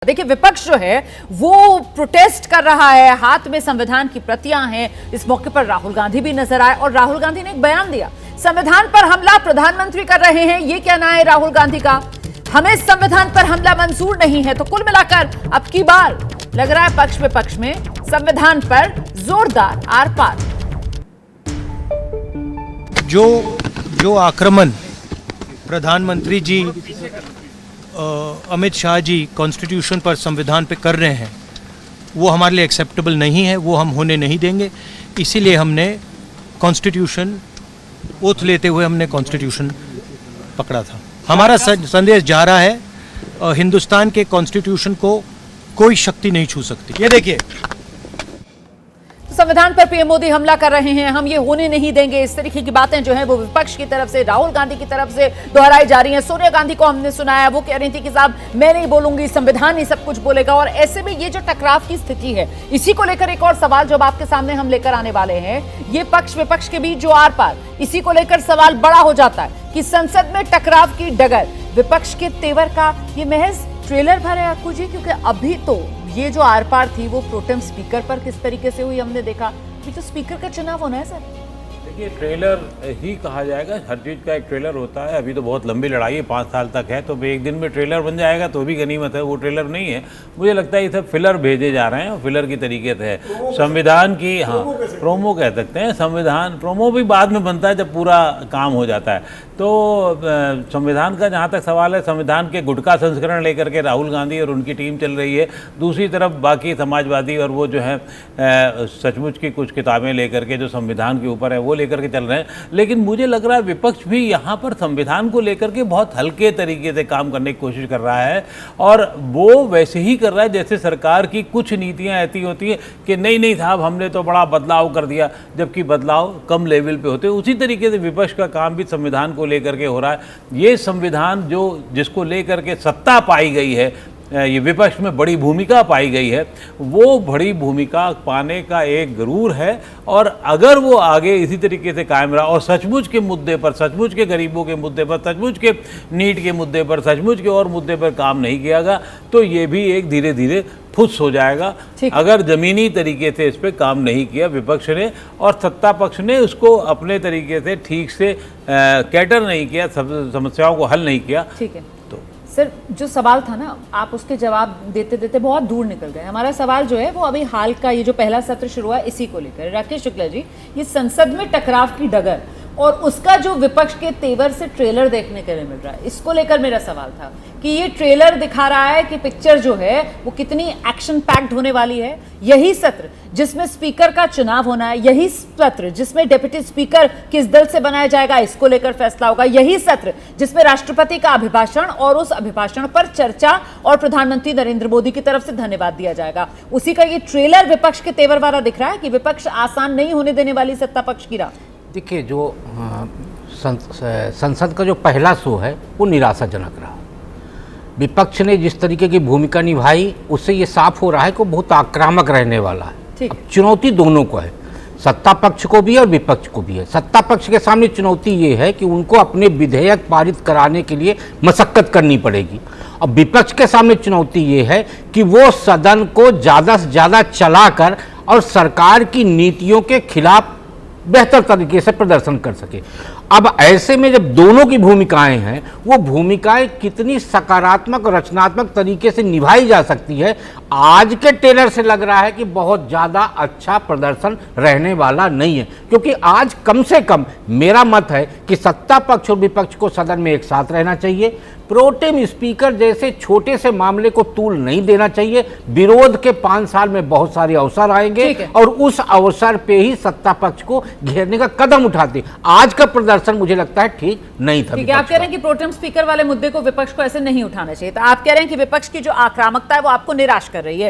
देखिए विपक्ष जो है वो प्रोटेस्ट कर रहा है, हाथ में संविधान की प्रतियां हैं। इस मौके पर राहुल गांधी भी नजर आए और राहुल गांधी ने एक बयान दिया, संविधान पर हमला प्रधानमंत्री कर रहे हैं, ये कहना है राहुल गांधी का। हमें संविधान पर हमला मंजूर नहीं है। तो कुल मिलाकर अब की बार लग रहा है पक्ष विपक्ष में संविधान पर जोरदार आर पार। जो आक्रमण प्रधानमंत्री जी अमित शाह जी कॉन्स्टिट्यूशन पर संविधान पे कर रहे हैं वो हमारे लिए एक्सेप्टेबल नहीं है, वो हम होने नहीं देंगे। इसीलिए हमने कॉन्स्टिट्यूशन ओथ लेते हुए हमने कॉन्स्टिट्यूशन पकड़ा था। हमारा संदेश जा रहा है, हिंदुस्तान के कॉन्स्टिट्यूशन को कोई शक्ति नहीं छू सकती। ये देखिए संविधान पर पीएम मोदी हमला कर रहे हैं, हम ये होने नहीं देंगे। इस तरीके की बातें जो है वो विपक्ष की तरफ से, राहुल गांधी की तरफ से दोहराई जा रही हैं। सोनिया गांधी को हमने सुनाया, वो कह रही थी कि साहब मैं नहीं बोलूंगी, संविधान ही सब कुछ बोलेगा। और ऐसे में ये जो टकराव की स्थिति है, इसी को लेकर एक और सवाल जो आपके सामने हम लेकर आने वाले हैं, ये पक्ष विपक्ष के बीच जो आर पार, इसी को लेकर सवाल बड़ा हो जाता है कि संसद में टकराव की डगर, विपक्ष के तेवर का ये महज ट्रेलर भर है अक्कू जी, क्योंकि अभी तो ये जो आर पार थी वो प्रोटेम स्पीकर पर किस तरीके से हुई हमने देखा। अभी तो स्पीकर का चुनाव होना है सर। देखिए ट्रेलर ही कहा जाएगा, हर चीज़ का एक ट्रेलर होता है। अभी तो बहुत लंबी लड़ाई है, 5 साल तक है, तो एक दिन में ट्रेलर बन जाएगा तो भी गनीमत है। वो ट्रेलर नहीं है, मुझे लगता है ये सब फिलर भेजे जा रहे हैं और फिलर की तरीके से है। संविधान की, हाँ प्रोमो कह सकते हैं। संविधान प्रोमो भी बाद में बनता है जब पूरा काम हो जाता है। तो संविधान का जहाँ तक सवाल है, संविधान के गुटका संस्करण लेकर के राहुल गांधी और उनकी टीम चल रही है। दूसरी तरफ बाकी समाजवादी और वो जो है सचमुच की कुछ किताबें लेकर के जो संविधान के ऊपर है वो लेकर के चल रहे हैं। लेकिन मुझे लग रहा है विपक्ष भी यहाँ पर संविधान को लेकर के बहुत हल्के तरीके से काम करने की कोशिश कर रहा है, और वो वैसे ही कर रहा है जैसे सरकार की कुछ नीतियाँ ऐसी होती हैं कि नहीं साहब हमने तो बड़ा बदलाव कर दिया, जबकि बदलाव कम लेवल पे होते हैं। उसी तरीके से विपक्ष का काम भी संविधान को लेकर के हो रहा है। ये संविधान जो जिसको लेकर के सत्ता पाई गई है, ये विपक्ष में बड़ी भूमिका पाई गई है, वो बड़ी भूमिका पाने का एक गरूर है। और अगर वो आगे इसी तरीके से कायम रहा और सचमुच के मुद्दे पर, सचमुच के गरीबों के मुद्दे पर, सचमुच के नीट के मुद्दे पर, सचमुच के और मुद्दे पर काम नहीं किया गया, तो ये भी एक धीरे धीरे फुस हो जाएगा। अगर जमीनी तरीके से इस पर काम नहीं किया विपक्ष ने और सत्ता पक्ष ने उसको अपने तरीके से ठीक से कैटर नहीं किया, समस्याओं को हल नहीं किया। ठीक है सर, जो सवाल था ना, आप उसके जवाब देते देते बहुत दूर निकल गए। हमारा सवाल जो है वो अभी हाल का ये जो पहला सत्र शुरू हुआ इसी को लेकर। राकेश शुक्ला जी, ये संसद में टकराव की डगर और उसका जो विपक्ष के तेवर से ट्रेलर देखने के लिए मिल रहा है, इसको लेकर मेरा सवाल था कि ये ट्रेलर दिखा रहा है कि पिक्चर जो है वो कितनी एक्शन पैक्ड होने वाली है। यही सत्र जिसमें स्पीकर का चुनाव होना है, यही सत्र जिसमें डिप्टी स्पीकर किस दल से बनाया जाएगा इसको लेकर फैसला होगा, यही सत्र जिसमें राष्ट्रपति का अभिभाषण और उस अभिभाषण पर चर्चा और प्रधानमंत्री नरेंद्र मोदी की तरफ से धन्यवाद दिया जाएगा। उसी का ये ट्रेलर विपक्ष के तेवर वाला दिख रहा है कि विपक्ष आसान नहीं होने देने वाली सत्ता पक्ष की राह। देखिए, जो संसद का जो पहला शो है वो निराशाजनक रहा। विपक्ष ने जिस तरीके की भूमिका निभाई उससे ये साफ हो रहा है कि वो बहुत आक्रामक रहने वाला है। अब चुनौती दोनों को है, सत्ता पक्ष को भी और विपक्ष को भी है। सत्ता पक्ष के सामने चुनौती ये है कि उनको अपने विधेयक पारित कराने के लिए मशक्कत करनी पड़ेगी, और विपक्ष के सामने चुनौती ये है कि वो सदन को ज़्यादा से ज़्यादा चलाकर और सरकार की नीतियों के खिलाफ बेहतर तरीके से प्रदर्शन कर सके। अब ऐसे में जब दोनों की भूमिकाएं हैं, वो भूमिकाएं कितनी सकारात्मक और रचनात्मक तरीके से निभाई जा सकती है, आज के ट्रेलर से लग रहा है कि बहुत ज़्यादा अच्छा प्रदर्शन रहने वाला नहीं है। क्योंकि आज कम से कम मेरा मत है कि सत्ता पक्ष और विपक्ष को सदन में एक साथ रहना चाहिए। प्रोटेम स्पीकर जैसे छोटे से मामले को तूल नहीं देना चाहिए। विरोध के 5 साल में बहुत सारे अवसर आएंगे और उस अवसर पे ही सत्ता पक्ष को घेरने का कदम उठाते। आज का प्रदर्शन मुझे लगता है ठीक नहीं था। ठीक है, आप कह रहे हैं कि प्रोटेम स्पीकर वाले मुद्दे को विपक्ष को ऐसे नहीं उठाना चाहिए, तो आप कह रहे हैं कि विपक्ष की जो आक्रामकता है वो आपको निराश कर रही है।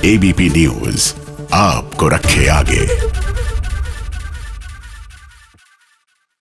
एबीपी न्यूज आपको रखे आगे।